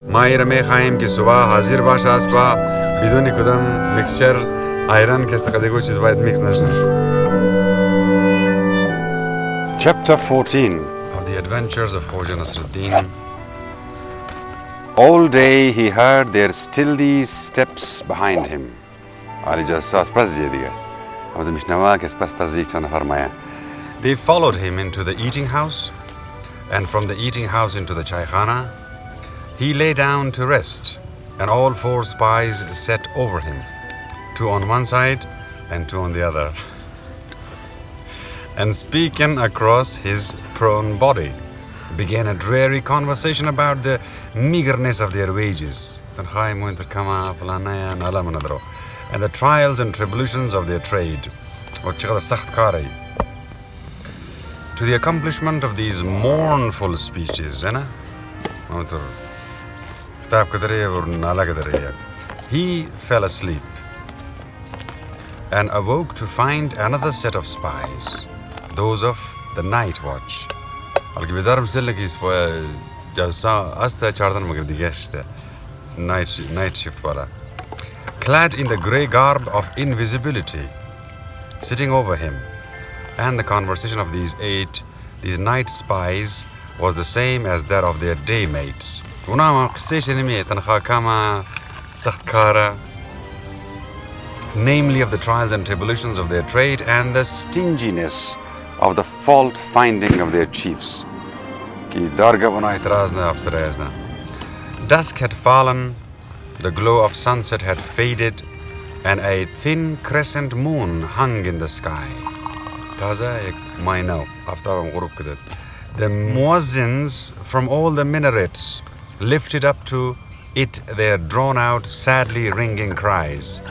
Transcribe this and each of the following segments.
ما ایره میخواهیم که صبح حاضر باشه اسبا بدون کدام میکسچر ایران که استفاده کو چیز باید میکس نشنه. Chapter 14 of the Adventures of Khoja Nasreddin. All day he heard their stealthy steps behind him. They followed him into the eating house, and from the eating house into the chaikhana. He lay down to rest, and all four spies sat over him, two on one side and two on the other, and speaking across his prone body, began a dreary conversation about the meagerness of their wages, and the trials and tribulations of their trade. To the accomplishment of these mournful speeches, he fell asleep and awoke to find another set of spies, those of the night watch. Night shift wala. Clad in the grey garb of invisibility, sitting over him, and the conversation of these night spies was the same as that of their day mates. Namely of the trials and tribulations of their trade and the stinginess of the fault finding of their chiefs. Dusk had fallen, the glow of sunset had faded, and a thin crescent moon hung in the sky. The muezzins from all the minarets lifted up to it their drawn-out, sadly ringing cries.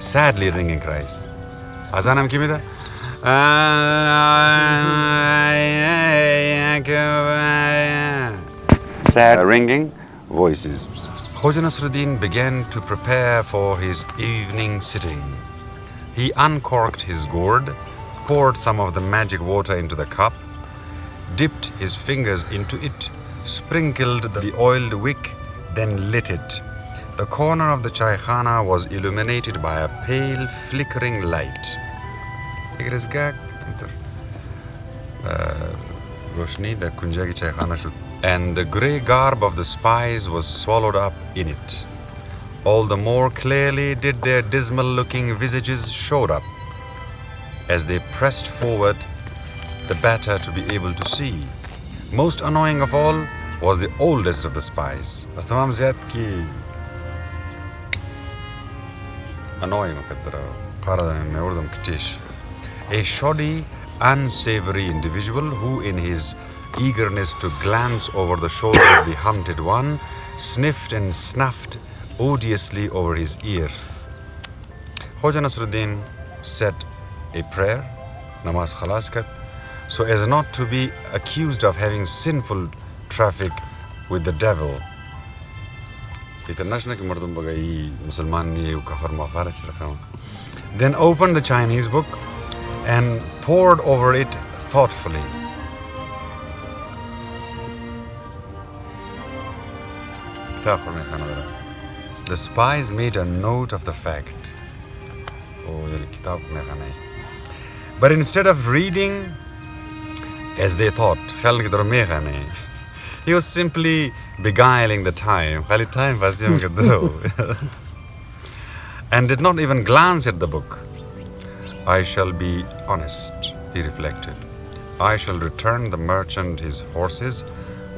Sadly ringing cries. Azanam kimida? Sad ringing voices. Khoja Nasreddin began to prepare for his evening sitting. He uncorked his gourd, poured some of the magic water into the cup, dipped his fingers into it, sprinkled the oiled wick, then lit it. The corner of the chaikhana was illuminated by a pale, flickering light. And the grey garb of the spies was swallowed up in it. All the more clearly did their dismal-looking visages show up, as they pressed forward the better to be able to see. Most annoying of all was the oldest of the spies. Annoying. A shoddy, unsavory individual who, in his eagerness to glance over the shoulder of the hunted one, sniffed and snuffed odiously over his ear. Khoja Nasreddin said a prayer, namaz khalas kat, so as not to be accused of having sinful traffic with the devil. Then opened the Chinese book and pored over it thoughtfully. The spies made a note of the fact. But instead of reading as they thought, he was simply beguiling the time. And did not even glance at the book. I shall be honest, he reflected. I shall return the merchant his horses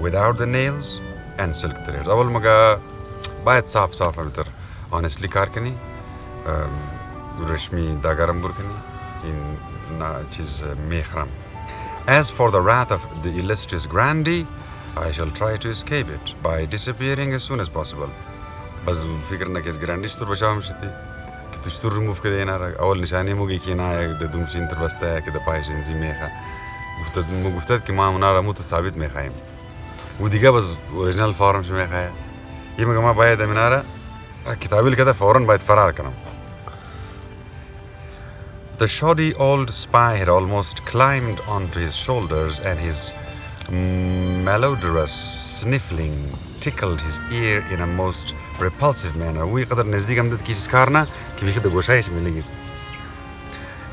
without the nails and silk threads. Awal maga bayat saaf abitar honestly karkani reshmi dagaram burkani in na chiz mehram. As for the wrath of the illustrious grandee, I shall try to escape it by disappearing as soon as possible. Bas fikr na kes grandee tur bachao mshti ki tu tur remove ke dena awal nishani mugi ki na de dumshin tur basta hai ki de paishin zi meha guftat ki ma munara mut sabit mekhaim وديجا بس اوريجينال فارم شو ميخايا يما جماعه بايد مناره كتابي كده فورا بايد فرار كلام. The shoddy old spy had almost climbed onto his shoulders, and his malodorous sniffling tickled his ear in a most repulsive manner.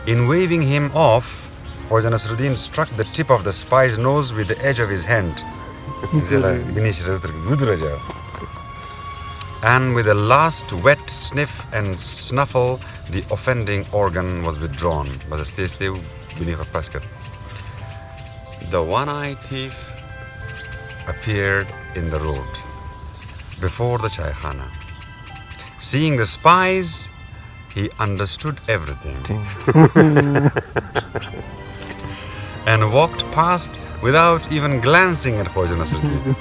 In waving him off, Khoja Nasreddin struck the tip of the spy's nose with the edge of his hand. And with a last wet sniff and snuffle, the offending organ was withdrawn. The one-eyed thief appeared in the road before the chaikhana. Seeing the spies, he understood everything and walked past without even glancing at Khoja Nasreddin.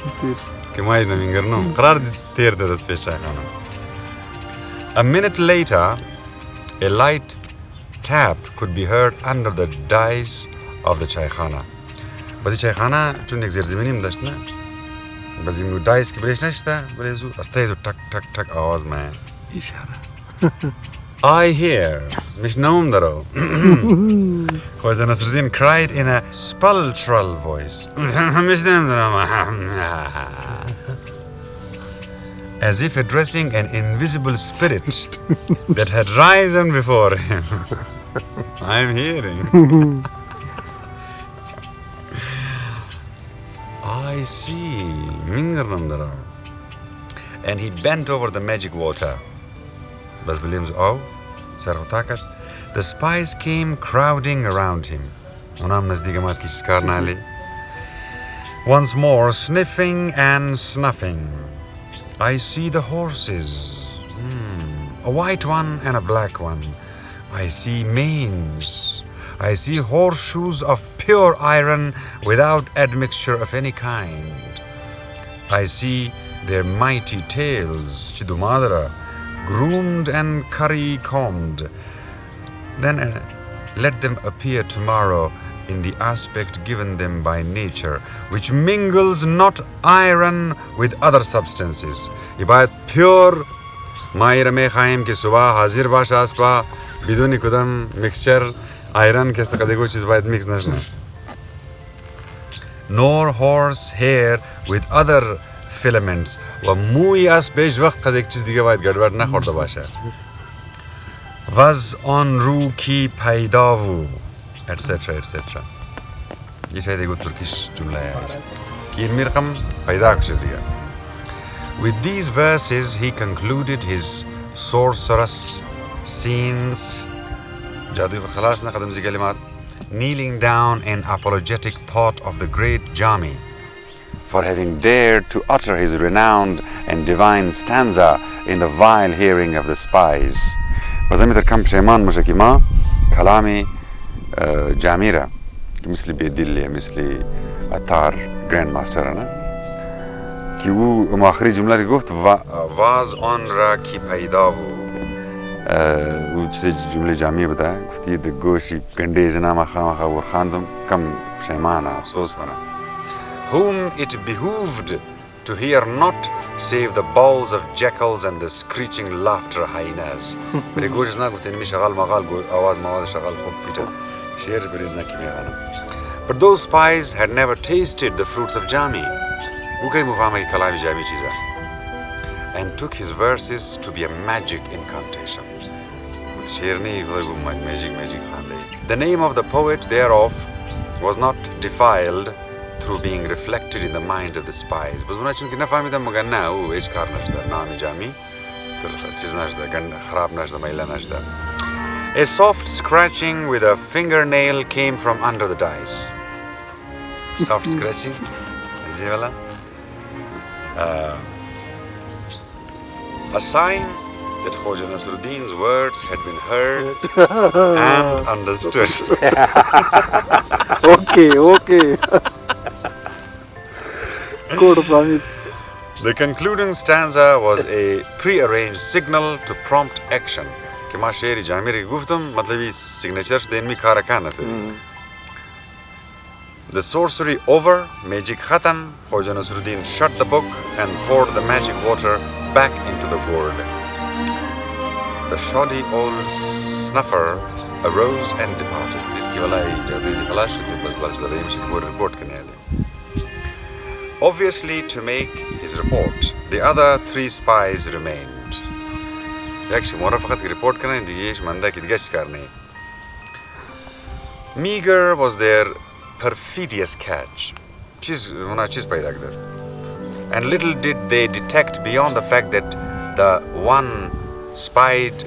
A minute later, a light tap could be heard under the dais of the chaikhana. But the chaikhana chunek zerziminim dashna. But in the dais ki bresh nashta, brezu astay tak tak tak awaz mein. Ishara. I hear, mish naum daro. Khoja Nasreddin cried in a spultral voice, as if addressing an invisible spirit that had risen before him. I am hearing. I see. And he bent over the magic water. The spies came crowding around him. Once more, sniffing and snuffing. I see the horses. A white one and a black one. I see manes. I see horseshoes of pure iron without admixture of any kind. I see their mighty tails, Chidumadara, groomed and curry-combed. Then let them appear tomorrow in the aspect given them by nature, which mingles not iron with other substances. Ibayat pure Maira Mechaim ke subah hazir bash aspa biduni kudam mixture iron ke sakadego chiz bayat mix nashna. Nor horse hair with other filaments. Wa mui as besh waqt kadek chiz dige bayat gadbad na khorda basha. Was on ru ki paidavu, etc. etc. Ye shayad ego Turkish jumla hai. Ki in mirqam paida kuch diga. With these verses, he concluded his sorcerous scenes, kneeling down in apologetic thought of the great Jami for having dared to utter his renowned and divine stanza in the vile hearing of the spies. Bazamiter kam sheman mushakima kalami Jamira, misli bedilli, misli atar grandmaster ana. कि वो आखिरी जुमला की गुफ्त was on रा की पैदावो वो चीज़ जुमले जामिया बताया गुफ्ती द गोशी कंडेज नामा खामा और खानदम कम शैमाना अफसोस बना whom it behooved to hear not save the bowls of jackals and the screeching laughter hyenas. मेरे गोश ना गुफ्ती निमी शगाल मगाल आवाज़ मवाज़ शगाल खूब फीटा शेर बरेज़ना की में गाना. But those spies had never tasted the fruits of Jami. And took his verses to be a magic incantation. The name of the poet thereof was not defiled through being reflected in the mind of the spies. A soft scratching with a fingernail came from under the dice. Soft scratching? A sign that Khoja Nasreddin's words had been heard and understood. Okay. The concluding stanza was a pre-arranged signal to prompt action. Kima sheri jamiri guftum, matlabi signatures denmi karakana the. The sorcery over, magic khatam, Khoja Nasreddin shut the book and poured the magic water back into the gourd. The shoddy old snuffer arose and departed. obviously to make his report. The other 3 spies remained. Actually, مرة فقط report करना दिएش मंदा कि दिगश करने. Meager was their perfidious catch. Cheese पैदा कर. And little did they detect beyond the fact that the one spied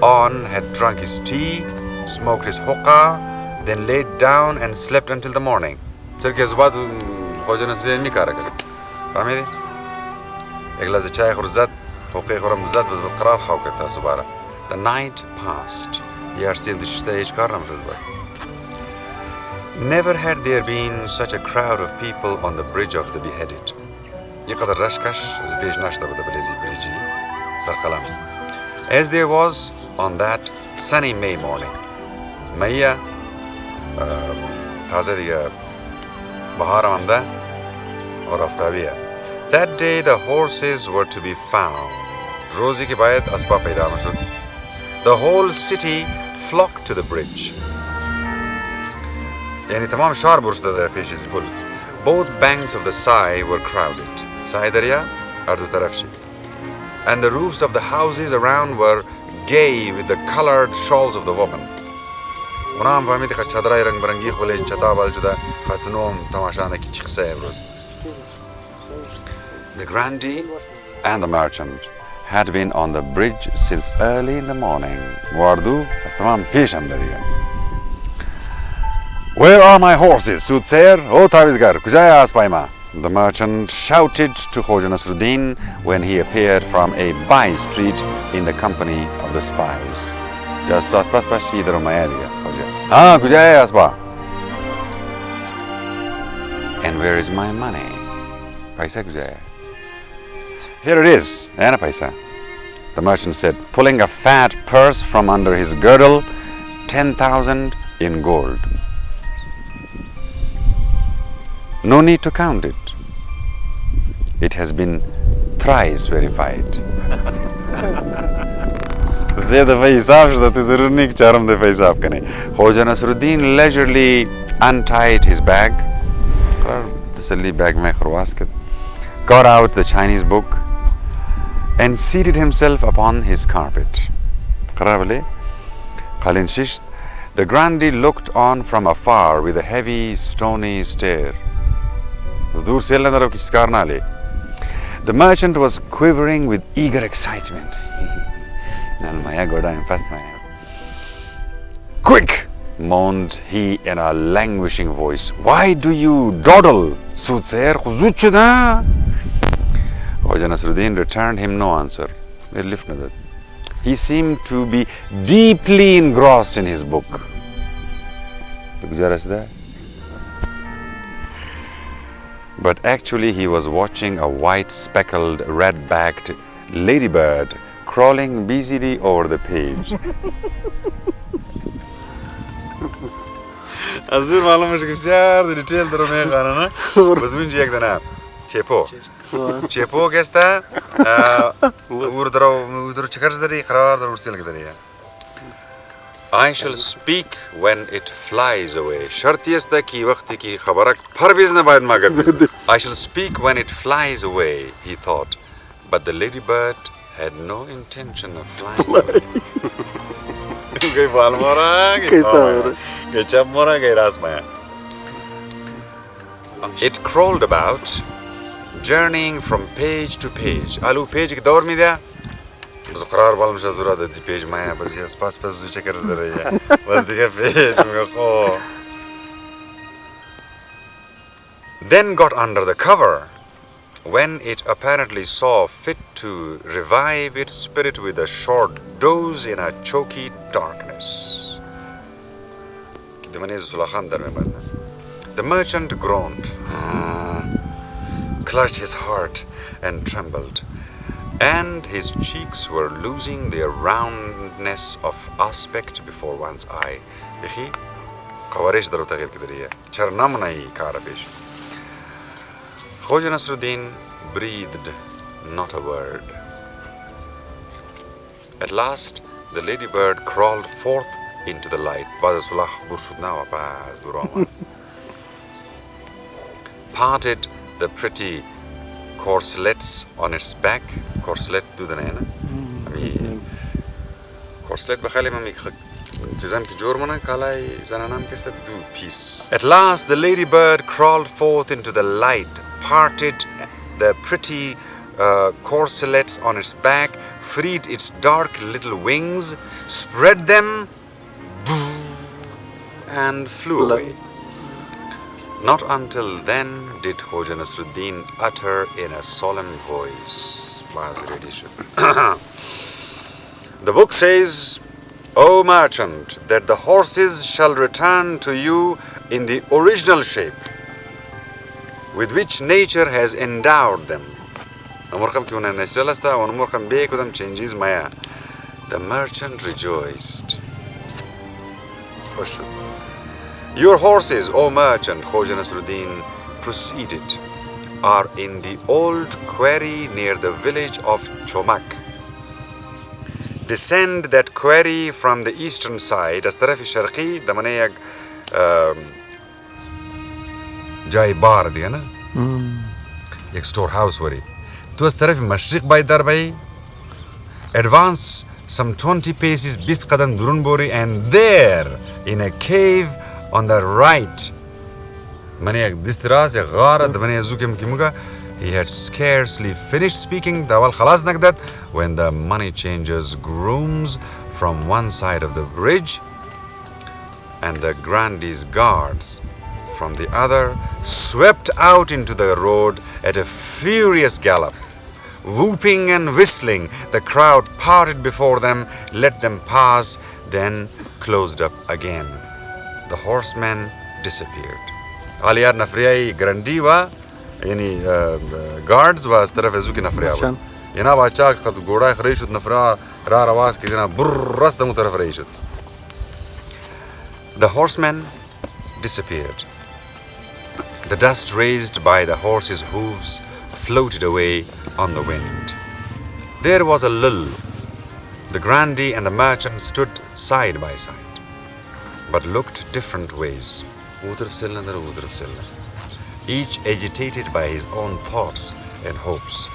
on had drunk his tea, smoked his hookah, then laid down and slept until the morning. Sir के बाद खोजा नस्रेद्दीन नहीं करा कर. فاهمين؟ एक गिलास चाय खुर्ज़त, होके खुरम ज़त बस बकरार खाओ करता सुबारा. The night passed. यारस्तीन दिशते एज करना मरज़. Never had there been such a crowd of people on the bridge of the beheaded. يقدر رشكش زبيج نشطة بدبليزي بريجي سرقلم. As there was on that sunny May morning. Maya تازه دیگه بهار آمده اور آفتابیه. That day the horses were to be found. روزی که باید اسباب پیدا میشد. The whole city flocked to the bridge. یعنی تمام شهر برش داده پیش از پل. Both banks of the Sai were crowded. Sai دریا هر دو طرف شد. And the roofs of the houses around were gay with the colored shawls of the women. اونا هم فهمیدی خد چادرای رنگ برنگی خوله چتا بال جدا خطنوم تماشانه کی چخسه امروز. The grandee and the merchant had been on the bridge since early in the morning. واردو از تمام پیشم داریم. Where are my horses, soothsayer? Oh, Tavisgar, kujaya aspaima. The merchant shouted to Khoja Nasreddin when he appeared from a by street in the company of the spies. Just aspas pashi idhar maya diya, Khoja. Ah, kujaya aspa. And where is my money? Paisa kujaya. Here it is, Ana paisa. The merchant said, pulling a fat purse from under his girdle, 10,000 in gold. No need to count it. It has been thrice verified. Khoja Nasreddin leisurely untied his bag, got out the Chinese book, and seated himself upon his carpet. The grandee looked on from afar with a heavy, stony stare. The merchant was quivering with eager excitement. Quick, moaned he in a languishing voice. Why do you dawdle, soothsayer? Khoja Nasreddin returned him no answer. He seemed to be deeply engrossed in his book. But actually he was watching a white speckled red-backed ladybird crawling busily over the page. Azur मालूम है कि यार detail तो मैं गाना ना बस मुझे एक दिन चेपो कैसा उधर चकर्स दरी खरार दर उड़से लग दरी है. I shall speak when it flies away. शर्त ये है कि वक्त की खबरक हर बिज़ने बाद मगर. I shall speak when it flies away, he thought. But the ladybird had no intention of flying away. It crawled about, journeying from page to page. Alu page ki daur mein dia. بس قرار بالم شازورا ده دي page معايا بس هي SPASS زو checkers دريا بس دي page مغو. Then got under the cover when it apparently saw fit to revive its spirit with a short doze in a choky darkness. The merchant groaned, clutched his heart and trembled. And his cheeks were losing their roundness of aspect before one's eye. देखिए, खवारिश दरो तगीर की दरिया, चरनाम नहीं कारफिश. Khoja Nasreddin breathed not a word. At last, the ladybird crawled forth into the light. Parted the pretty corselets on its back. Corselet do the name. I mean, corselet بخلي ممي جزام كي جورمنا كالاي زنانام كسب do peace. At last the ladybird crawled forth into the light, parted the pretty corselets on its back, freed its dark little wings, spread them, and flew away. Not until then did Khoja Nasreddin utter in a solemn voice. The book says, O merchant, that the horses shall return to you in the original shape with which nature has endowed them. The merchant rejoiced. Your horses, O merchant, Khoja Nasreddin proceeded, are in the old quarry near the village of Chomak. Descend that quarry from the eastern side, as taraf sharqi, the manayag jai bar diya na, ek storehouse wari. To as taraf mashriq by darbai, advance some 20 paces bist qadam durun bori, and there in a cave on the right, he had scarcely finished speaking when the money changer's grooms from one side of the bridge and the grandee's guards from the other swept out into the road at a furious gallop. Whooping and whistling, the crowd parted before them, let them pass, then closed up again. The horsemen disappeared. Aliyar Nafriyai Grandiwa, any guards was Tarafazuki Nafriya. Yanaba Chak Gora Reshut Nafra, Rarawas Kidina Burras the Mutarafreshut. The horsemen disappeared. The dust raised by the horses' hooves floated away on the wind. There was a lull. The grandee and the merchant stood side by side, but looked different ways, each agitated by his own thoughts and hopes.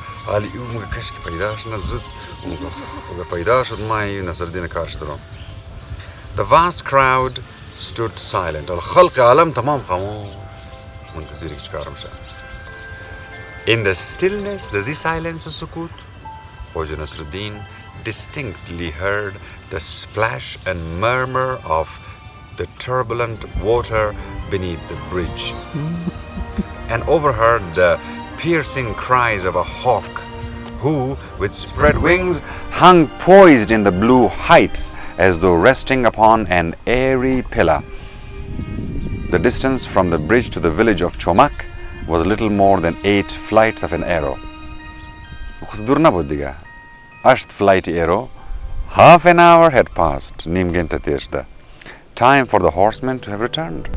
The vast crowd stood silent. In the stillness, the silence of Sukut, Khoja Nasreddin distinctly heard the splash and murmur of the turbulent water beneath the bridge, and overheard the piercing cries of a hawk who, with spread wings, hung poised in the blue heights as though resting upon an airy pillar. The distance from the bridge to the village of Chomak was little more than 8 flights of an arrow. Asht flight arrow. Half an hour had passed. Time for the horsemen to have returned.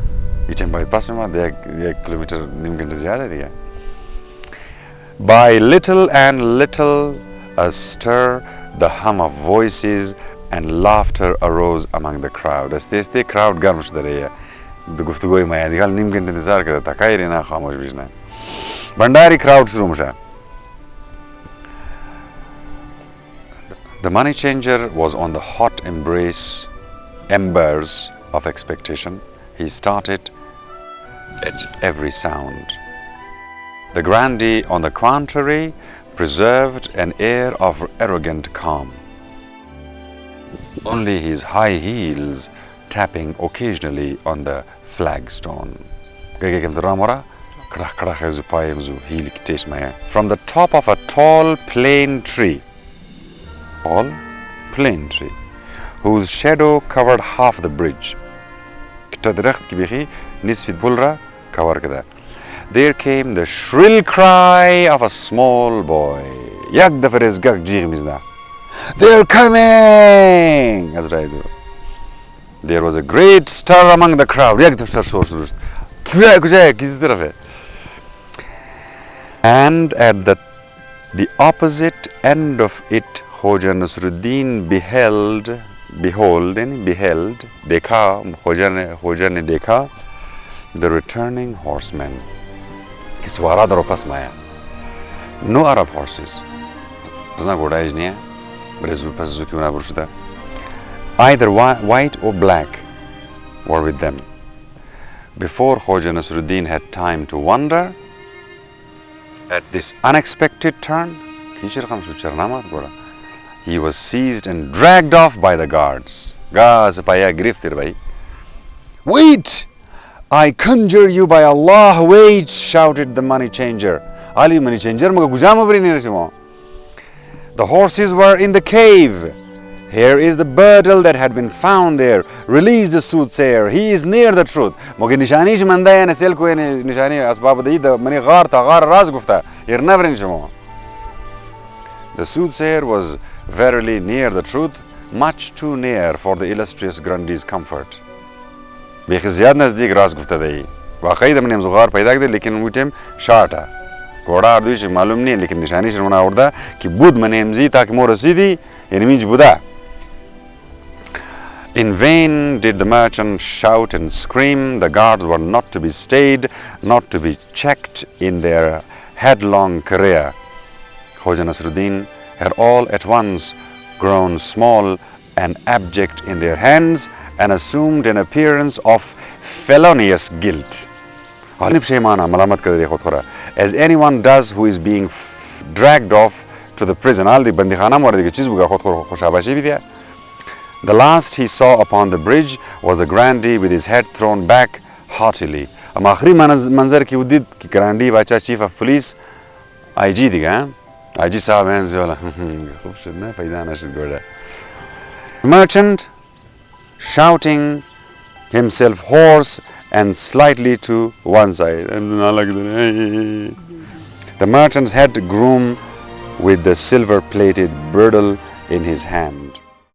By little and little, a stir, the hum of voices and laughter arose among the crowd. As the crowd garmish the Bandari crowd shurumsha. The money changer was on the hot embers of expectation. He started at every sound. The grandee, on the contrary, preserved an air of arrogant calm, only his high heels tapping occasionally on the flagstone. From the top of a tall plane tree, whose shadow covered half the bridge, there came the shrill cry of a small boy. They're coming! There was a great stir among the crowd. And at the opposite end of it, Khoja Nasreddin beheld, Khoja ne dekha, the returning horsemen. Kiswara daro pasmaya. No Arab horses. Zna goda ijniya. Brezu pazuki una burshda. Either white or black were with them. Before Khoja Nasreddin had time to wonder, at this unexpected turn, he was seized and dragged off by the guards. Wait! I conjure you by Allah, wait! Shouted the money changer. The horses were in the cave. Here is the burdle that had been found there. Release the soothsayer. He is near the truth. The soothsayer was verily near the truth, much too near for the illustrious Grandee's comfort. In vain did the merchant shout and scream. The guards were not to be stayed, not to be checked in their headlong career. Khoja Nasreddin had all at once grown small and abject in their hands and assumed an appearance of felonious guilt. As anyone does who is being dragged off to the prison. The last he saw upon the bridge was the Grandee with his head thrown back haughtily. The merchant, shouting himself hoarse and slightly to one side. The merchant's head groom with the silver-plated bridle in his hand.